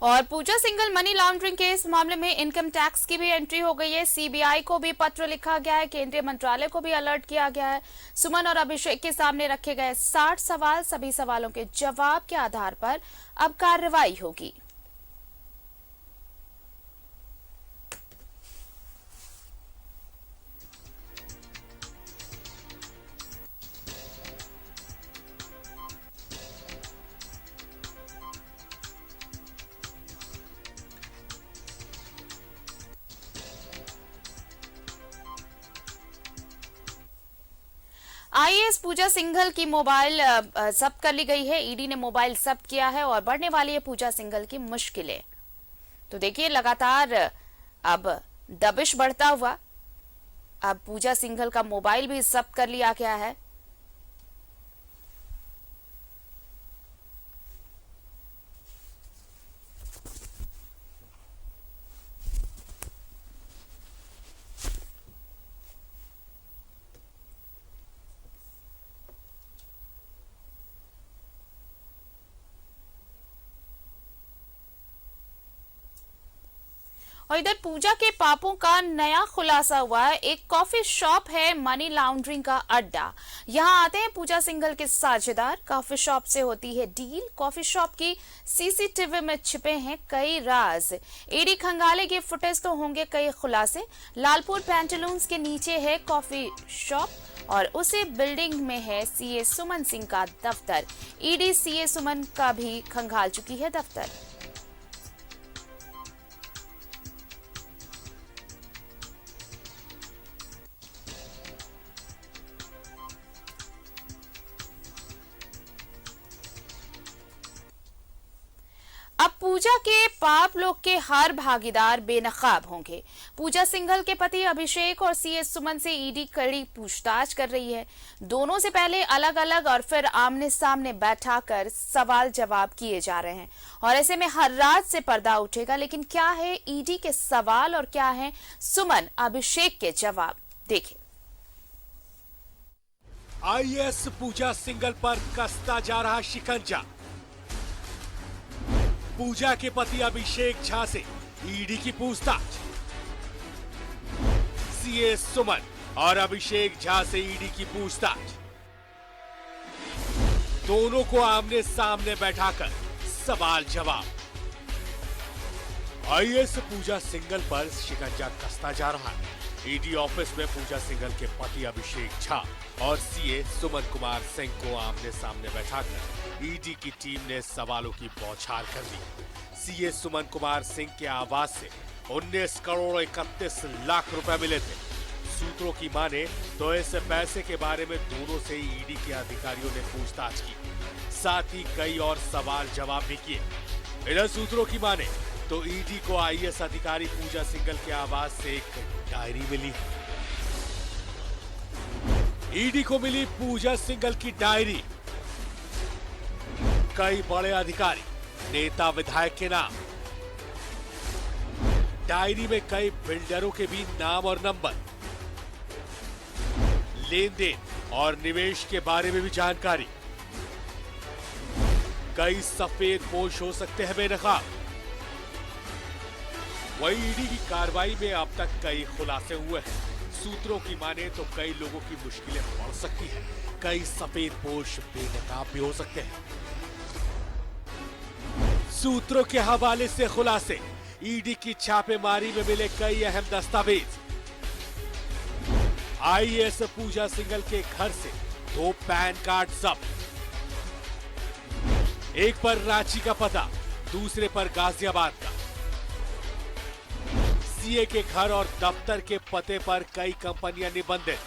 और पूजा Singhal money laundering के इस मामले में इनकम टैक्स की भी एंट्री हो गई है। सीबीआई को भी पत्र लिखा गया है, केंद्रीय मंत्रालय को भी अलर्ट किया गया है। सुमन और अभिषेक के सामने रखे गए 60 सवाल, सभी सवालों के जवाब के आधार पर अब कार्रवाई होगी। आईएएस पूजा सिंघल की मोबाइल जब्त कर ली गई है। ईडी ने मोबाइल जब्त किया है और बढ़ने वाली है पूजा सिंघल की मुश्किलें। तो देखिए, लगातार अब दबिश बढ़ता हुआ अब पूजा सिंघल का मोबाइल भी जब्त कर लिया गया है। और इधर पूजा के पापों का नया खुलासा हुआ है। एक कॉफी शॉप है मनी लॉन्ड्रिंग का अड्डा। यहां आते हैं पूजा सिंघल के साझेदार। कॉफी शॉप से होती है डील। कॉफी शॉप की सीसीटीवी में छिपे हैं कई राज। ईडी खंगालेगी फुटेज तो होंगे कई खुलासे। लालपुर पैंटालून्स के नीचे है कॉफी शॉप और उसी बिल्डिंग में है सीए सुमन सिंह का दफ्तर। ईडी सीए सुमन का भी खंगाल चुकी है दफ्तर। अब पूजा के पाप लोग के हर भागीदार बेनकाब होंगे। पूजा सिंघल के पति अभिषेक और सीएस सुमन से ईडी कड़ी पूछताछ कर रही है। दोनों से पहले अलग अलग और फिर आमने सामने बैठाकर सवाल जवाब किए जा रहे हैं और ऐसे में हर रात से पर्दा उठेगा। लेकिन क्या है ईडी के सवाल और क्या है सुमन अभिषेक के जवाब, देखिए। आईएएस पूजा सिंघल पर कसता जा रहा शिकंजा। पूजा के पति अभिषेक झा से ईडी की पूछताछ। सीए सुमन और अभिषेक झा से ईडी की पूछताछ। दोनों को आमने सामने बैठाकर सवाल जवाब। आईएएस पूजा सिंघल पर शिकंजा कसता जा रहा है। ईडी ऑफिस में पूजा सिंघल के पति अभिषेक झा और सीए सुमन कुमार सिंह को आमने सामने बैठाकर ईडी की टीम ने सवालों की बौछार कर दी। सीए सुमन कुमार सिंह के आवास से 19 करोड़ 31 लाख रुपए मिले थे। सूत्रों की माने तो इस पैसे के बारे में दोनों से ईडी के अधिकारियों ने पूछताछ की, साथ ही कई और सवाल जवाब भी किए। इधर सूत्रों की माने तो ईडी को आईएएस अधिकारी पूजा सिंघल के आवास से एक डायरी मिली। ईडी को मिली पूजा सिंघल की डायरी। कई बड़े अधिकारी, नेता, विधायक के नाम। डायरी में कई बिल्डरों के भी नाम और नंबर, लेन देन और निवेश के बारे में भी जानकारी। कई सफेद पोश हो सकते हैं बेनकाब। वही ईडी की कार्रवाई में अब तक कई खुलासे हुए हैं। सूत्रों की माने तो कई लोगों की मुश्किलें बढ़ सकती हैं। कई सफेद पोश बेनकाब भी हो सकते हैं। सूत्रों के हवाले से खुलासे। ईडी की छापेमारी में मिले कई अहम दस्तावेज। आईएएस पूजा सिंघल के घर से 2 पैन कार्ड जब्त। एक पर रांची का पता, दूसरे पर गाजियाबाद का। सीए के घर और दफ्तर के पते पर कई कंपनियां निबंधित।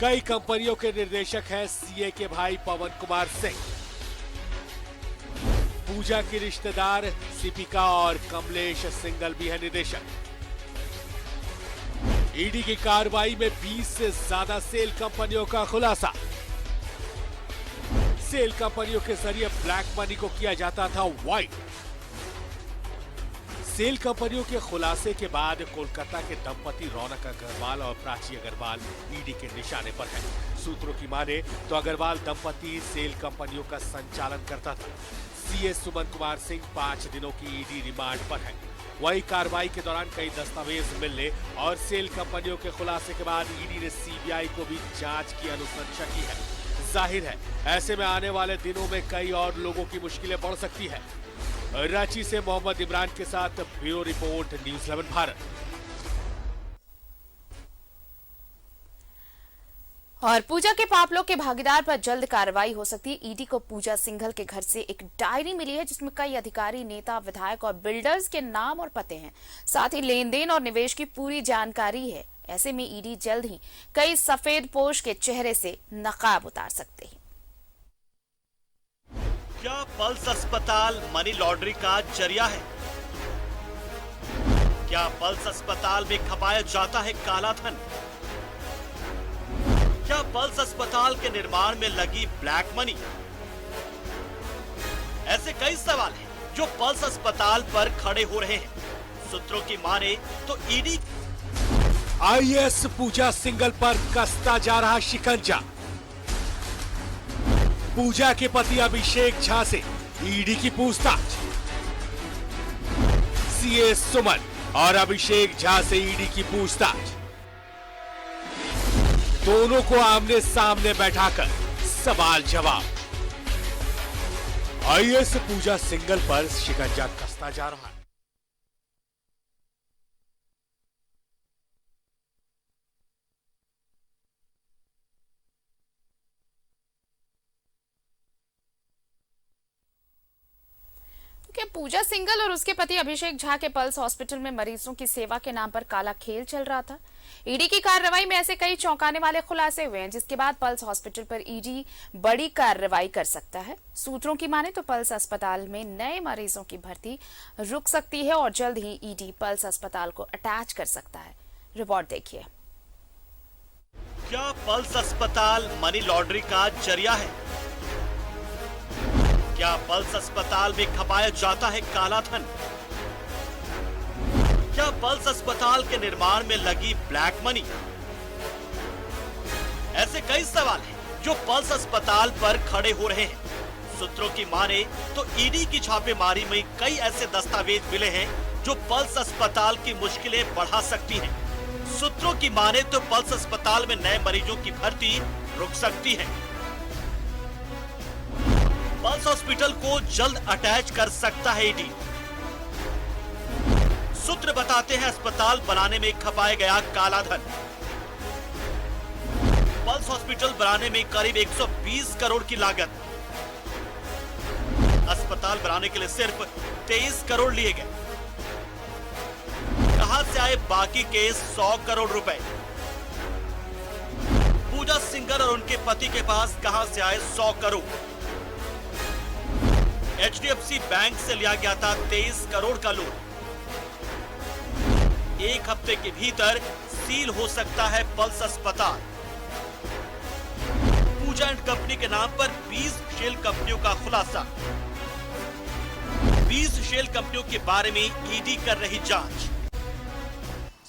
कई कंपनियों के निर्देशक हैं सीए के भाई पवन कुमार सिंह। पूजा के रिश्तेदार सिपिका और कमलेश सिंघल भी है निदेशक। ईडी की कार्रवाई में 20 से ज्यादा सेल कंपनियों का खुलासा। सेल कंपनियों के जरिए ब्लैक मनी को किया जाता था व्हाइट। सेल कंपनियों के खुलासे के बाद कोलकाता के दंपति रौनक अग्रवाल और प्राची अग्रवाल ईडी के निशाने पर हैं। सूत्रों की माने तो अग्रवाल दंपति सेल कंपनियों का संचालन करता था। सीए सुमन कुमार सिंह 5 दिनों की ईडी रिमांड पर है। वही कार्रवाई के दौरान कई दस्तावेज मिलने और सेल कंपनियों के खुलासे के बाद ईडी ने सीबीआई को भी जांच की अनुशंसा की है। जाहिर है ऐसे में आने वाले दिनों में कई और लोगों की मुश्किलें बढ़ सकती है। रांची से मोहम्मद इमरान के साथ ब्यूरो रिपोर्ट, न्यूज़ 11 भारत। और पूजा के पापलों के भागीदार पर जल्द कार्रवाई हो सकती है। ईडी को पूजा सिंघल के घर से एक डायरी मिली है जिसमें कई अधिकारी, नेता, विधायक और बिल्डर्स के नाम और पते हैं। साथ ही लेन देन और निवेश की पूरी जानकारी है। ऐसे में ईडी जल्द ही कई सफेद पोश के चेहरे से नकाब उतार सकते हैं। क्या पल्स अस्पताल मनी लॉन्ड्रिंग का जरिया है? क्या पल्स अस्पताल में खपाया जाता है काला धन? क्या पल्स अस्पताल के निर्माण में लगी ब्लैक मनी? ऐसे कई सवाल हैं जो पल्स अस्पताल पर खड़े हो रहे हैं। सूत्रों की माने तो ईडी आईएएस पूजा सिंघल पर कसता जा रहा शिकंजा। पूजा के पति अभिषेक झा से ईडी की पूछताछ। सीए सुमन और अभिषेक झा से ईडी की पूछताछ। दोनों को आमने सामने बैठाकर सवाल जवाब। आईएएस पूजा सिंघल पर शिकंजा कसता जा रहा है। कि पूजा सिंघल और उसके पति अभिषेक झा के पल्स हॉस्पिटल में मरीजों की सेवा के नाम पर काला खेल चल रहा था। ईडी की कार्रवाई में ऐसे कई चौंकाने वाले खुलासे हुए हैं जिसके बाद पल्स हॉस्पिटल पर ईडी बड़ी कार्रवाई कर सकता है। सूत्रों की माने तो पल्स अस्पताल में नए मरीजों की भर्ती रुक सकती है और जल्द ही ईडी पल्स अस्पताल को अटैच कर सकता है। रिपोर्ट देखिए। क्या पल्स अस्पताल मनी लॉन्ड्रिंग का जरिया है? क्या पल्स अस्पताल में खपाया जाता है काला धन? क्या पल्स अस्पताल के निर्माण में लगी ब्लैक मनी? ऐसे कई सवाल हैं जो पल्स अस्पताल पर खड़े हो रहे हैं। सूत्रों की माने तो ईडी की छापेमारी में कई ऐसे दस्तावेज मिले हैं जो पल्स अस्पताल की मुश्किलें बढ़ा सकती हैं। सूत्रों की माने तो पल्स अस्पताल में नए मरीजों की भर्ती रुक सकती है। पल्स हॉस्पिटल को जल्द अटैच कर सकता है ईडी। सूत्र बताते हैं अस्पताल बनाने में खपाया गया काला धन। पल्स हॉस्पिटल बनाने में करीब 120 करोड़ की लागत। अस्पताल बनाने के लिए सिर्फ 23 करोड़ लिए गए। कहां से आए बाकी के 100 करोड़ रुपए? पूजा सिंघल और उनके पति के पास कहां से आए 100 करोड़? एचडीएफसी बैंक से लिया गया था 23 करोड़ का लोन। एक हफ्ते के भीतर सील हो सकता है पल्स अस्पताल। पूजा एंड कंपनी के नाम पर 20 शेल कंपनियों का खुलासा। 20 शेल कंपनियों के बारे में ईडी कर रही जांच।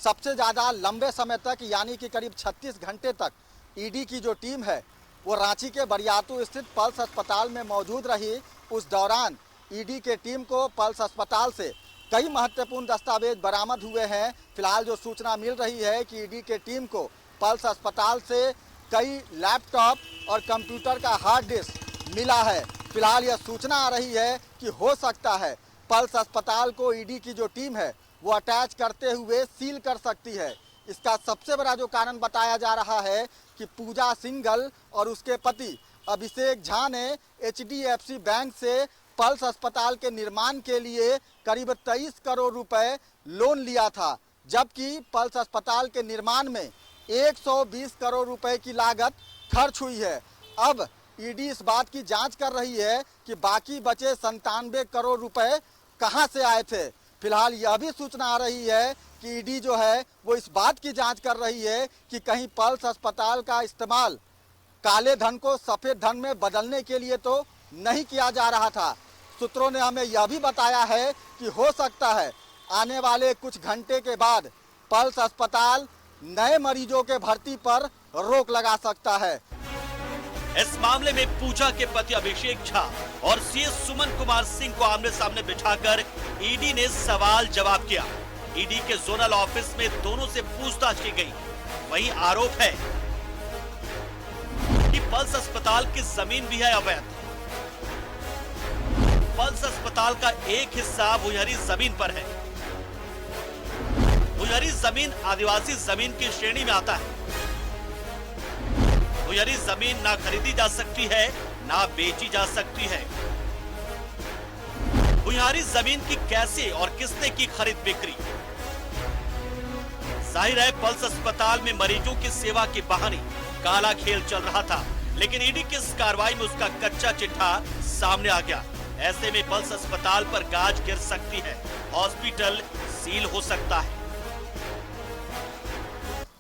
सबसे ज्यादा लंबे समय तक यानी कि करीब 36 घंटे तक ईडी की जो टीम है वो रांची के बरियातू स्थित पल्स अस्पताल में मौजूद रही। उस दौरान ईडी के टीम को पल्स अस्पताल से कई महत्वपूर्ण दस्तावेज बरामद हुए हैं। फिलहाल जो सूचना मिल रही है कि ईडी के टीम को पल्स अस्पताल से कई लैपटॉप और कंप्यूटर का हार्ड डिस्क मिला है। फिलहाल यह सूचना आ रही है कि हो सकता है पल्स अस्पताल को ईडी की जो टीम है वो अटैच करते हुए सील कर सकती है। इसका सबसे बड़ा जो कारण बताया जा रहा है कि पूजा सिंघल और उसके पति अभिषेक झा ने एचडीएफसी बैंक से पल्स अस्पताल के निर्माण के लिए करीब 23 करोड़ रुपए लोन लिया था, जबकि पल्स अस्पताल के निर्माण में 120 करोड़ रुपए की लागत खर्च हुई है। अब ईडी इस बात की जांच कर रही है कि बाकी बचे 97 करोड़ रुपए कहां से आए थे। फिलहाल यह भी सूचना आ रही है कि ईडी जो है वो इस बात की जांच कर रही है कि कहीं पल्स अस्पताल का इस्तेमाल काले धन को सफेद धन में बदलने के लिए तो नहीं किया जा रहा था। सूत्रों ने हमें यह भी बताया है कि हो सकता है आने वाले कुछ घंटे के बाद पल्स अस्पताल नए मरीजों के भर्ती पर रोक लगा सकता है। इस मामले में पूजा के पति अभिषेक झा और सीए सुमन कुमार सिंह को आमने सामने बिठाकर ईडी ने सवाल जवाब किया। ईडी के जोनल ऑफिस में दोनों से पूछताछ की गई। वहीं आरोप है कि पल्स अस्पताल की जमीन भी है अवैध। पल्स अस्पताल का एक हिस्सा भुजहरी जमीन पर है। भुजहरी जमीन आदिवासी जमीन की श्रेणी में आता है। भुजहरी जमीन ना खरीदी जा सकती है, ना बेची जा सकती है। भुजहरी जमीन की कैसे और किसने की खरीद बिक्री? जाहिर है पल्स अस्पताल में मरीजों की सेवा के बहाने काला खेल चल रहा था, लेकिन ईडी की इस कार्रवाई में उसका कच्चा चिट्ठा सामने आ गया। ऐसे में पल्स अस्पताल पर गाज गिर सकती है, हॉस्पिटल सील हो सकता है।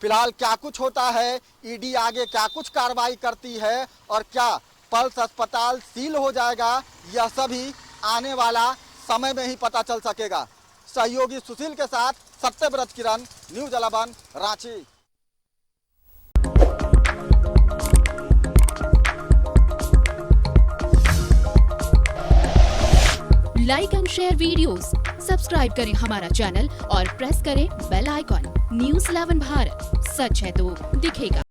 फिलहाल क्या कुछ होता है, ईडी आगे क्या कुछ कार्रवाई करती है और क्या पल्स अस्पताल सील हो जाएगा, यह सभी आने वाला समय में ही पता चल सकेगा। सहयोगी सुशील के साथ Satyavrat Kiran, news 11 Ranchi. Like and share videos, subscribe करें हमारा चैनल और प्रेस करें बेल आइकॉन। न्यूज़ 11 भारत, सच है तो दिखेगा।